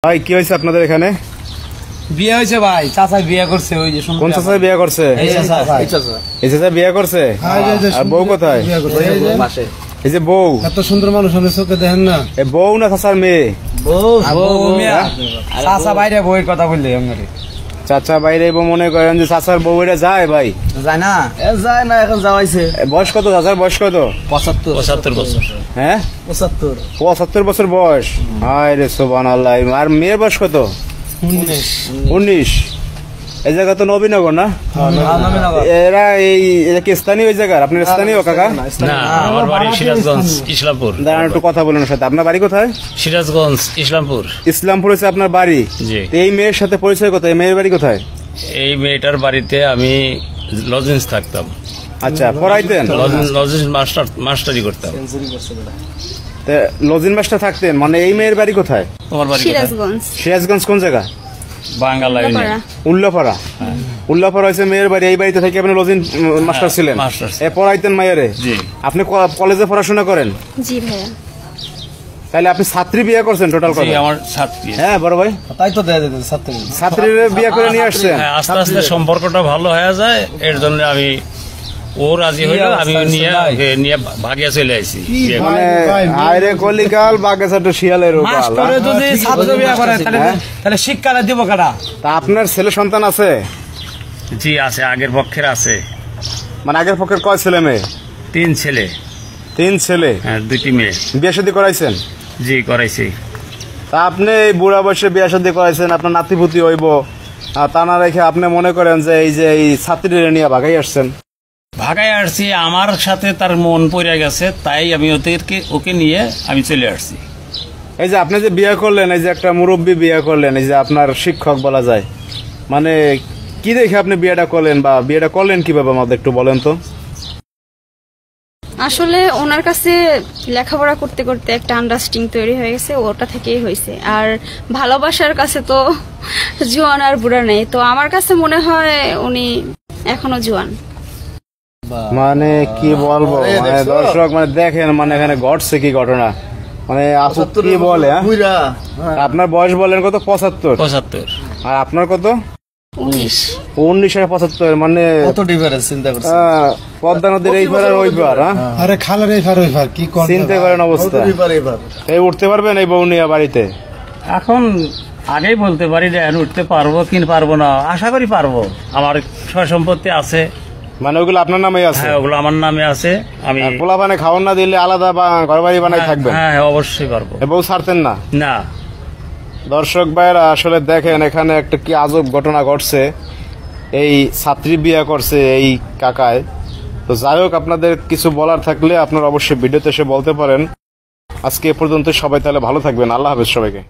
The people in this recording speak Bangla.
ভাই কি হয়েছে আপনাদের এখানে? বিয়ে হয়েছে ভাই, চাচা বিয়ে করছে। ওই যে কোন চাচা বিয়ে করছে? এই চাচা বিয়ে করছে। আর বউ কোথায়? এই যে বউ, এত সুন্দর মানুষ আমি চোখে দেখেন না। এই বউ না চাচার মেয়ে? চাচা বাইরে বউয়ের কথা বললে আমারে। চাচা বাইরে বউ মনে করেন যে চাচার বউ এটা যায় ভাই? যায় না, যায় না, এখন যাওয়াইছে। বয়স কত চাচার? বয়স কত? 75 বছর। হ্যাঁ 75 বছর বয়স। হায় রে সুবহানাল্লাহ। আর মেয়ের বয়স কত? 19। এই জায়গা তো নবীনগর না? এরা এটা কি স্থানীয় ওই জায়গার? আপনার স্থানীয় কাকা? না, আমার বাড়ি সিরাজগঞ্জ ইসলামপুর। দাঁড়ান একটু কথা বলেন ওর সাথে। আপনার বাড়ি কোথায়? সিরাজগঞ্জ ইসলামপুর। ইসলামপুর হচ্ছে আপনার বাড়ি? জি। এই মেয়ের সাথে পরিচয় কোথায়? এই মেয়ের বাড়ি কোথায়? এই মেয়েটার বাড়িতে আমি লজেন্স থাকতাম। আচ্ছা, পড়াইতেন? লজেন্স মাস্টারি করতাম। লজিন মাস্টার থাকতেন মানে? এই মেয়ের বাড়ি কোথায়? তোমার বাড়ি সিরাজগঞ্জ। সিরাজগঞ্জ কোন জায়গা? বাঙ্গালা উল্লাপাড়া। উল্লাপাড়া হচ্ছে মেয়ের বাড়ি। এই বাড়িতে থেকে আপনি লজিন মাস্টার ছিলেন? এ পড়াইতেন মায়েরে? জি। আপনি কলেজে পড়াশোনা করেন? জি ভাইয়া। তাহলে আপনি ছাত্রী বিয়ে করছেন টোটাল কথা? আমার ছাত্রী। হ্যাঁ বড় ভাই, তাই তো দেয়া যেত ছাত্রী। ছাত্রীর বিয়ে করে নিয়ে আসছেন? আস্তে আস্তে সম্পর্কটা ভালো হয়ে যায়, এর জন্য আমি ও রাজি হইলো, আমি নিয়ে ভাগিয়া চলে আসি। মানে আইরে কলিকাল বাগেছাটো শিয়ালের উপাল। মাস্টারে যদি ছাত্র বিয়ে করে তাহলে শিক্ষাটা দিব কারা? তা আপনার ছেলে সন্তান আছে? জি আছে, আগের পক্ষের আছে। মানে আগের পক্ষের কয় ছেলে মেয়ে? 3 ছেলে। 3 ছেলে? হ্যাঁ, 2টি মেয়ে। বিয়ে শাদী করাইছেন? জি, করাইছি। তা আপনি এই বুড়া বয়সে বিয়ে শাদী করাইছেন, আপনার নাতিপুতি হইব, আর তা না রেখে আপনি মনে করেন যে এই ছাত্রীরা নিয়ে ভাগাই আসছেন? ভাগায় আসছি, আমার সাথে তার মন পড়ে গেছে, তাই আমি ওকে নিয়ে আমি চলে আসছি। এই যে আপনি যে বিয়ে করলেন, এই যে একটা মুরব্বী বিয়ে করলেন, এই যে আপনার শিক্ষক বলা যায়, মানে কি দেখে আপনি বিয়েটা করলেন বা বিয়েটা করলেন কিভাবে আমাদের একটু বলেন তো। আসলে ওনার কাছে লেখাপড়া করতে করতে একটা আন্ডারস্ট্যান্ডিং তৈরি হয়ে গেছে, ওটা থেকেই হয়েছে। আর ভালোবাসার কাছে তো জোয়ান আর বুড়া নেই, তো আমার কাছে মনে হয় উনি এখনো জোয়ান। মানে কি বলবো, মানে দর্শক মানে দেখেন, মানে এখানে ঘটছে কি ঘটনা, মানে আপু কি বলে। আপনার বয়স বলেন কত? 75। আর আপনার কত? 19 আর 75, মানে কত ডিফারেন্স চিন্তা করছেন? পদ্মা নদীর এই পার আর ওই পার। আরে খালের এই পার ওই পার, কি কোন চিনতে পারেন অবস্থা? এই উঠতে পারবেন এই বউ নিয়ে বাড়িতে? এখন আগেই বলতে পারি যে উঠতে পারবো কি পারবো না, আশা করি পারবো। আমার সয় সম্পত্তি আছে। মানে ওগুলো আপনার নামে আছে? হ্যাঁ, ওগুলো আমার নামে আছে। আমি পোলা পানে খাওয়ান না দিলে আলাদা বা ঘর বাড়ি বানাই থাকবেন? হ্যাঁ, অবশ্যই পারবো। বউ ছাড়তেন না? না। দর্শক ভাইরা আসলে দেখেন এখানে একটা কি আজব ঘটনা ঘটছে। এই ছাত্রী বিয়ে করছে এই কাকায়। তো যাই হোক, আপনাদের কিছু বলার থাকলে আপনারা অবশ্যই ভিডিওতে এসে বলতে পারেন। আজকে এ পর্যন্ত, সবাই তাহলে ভালো থাকবেন। আল্লাহ হাফেজ সবাইকে।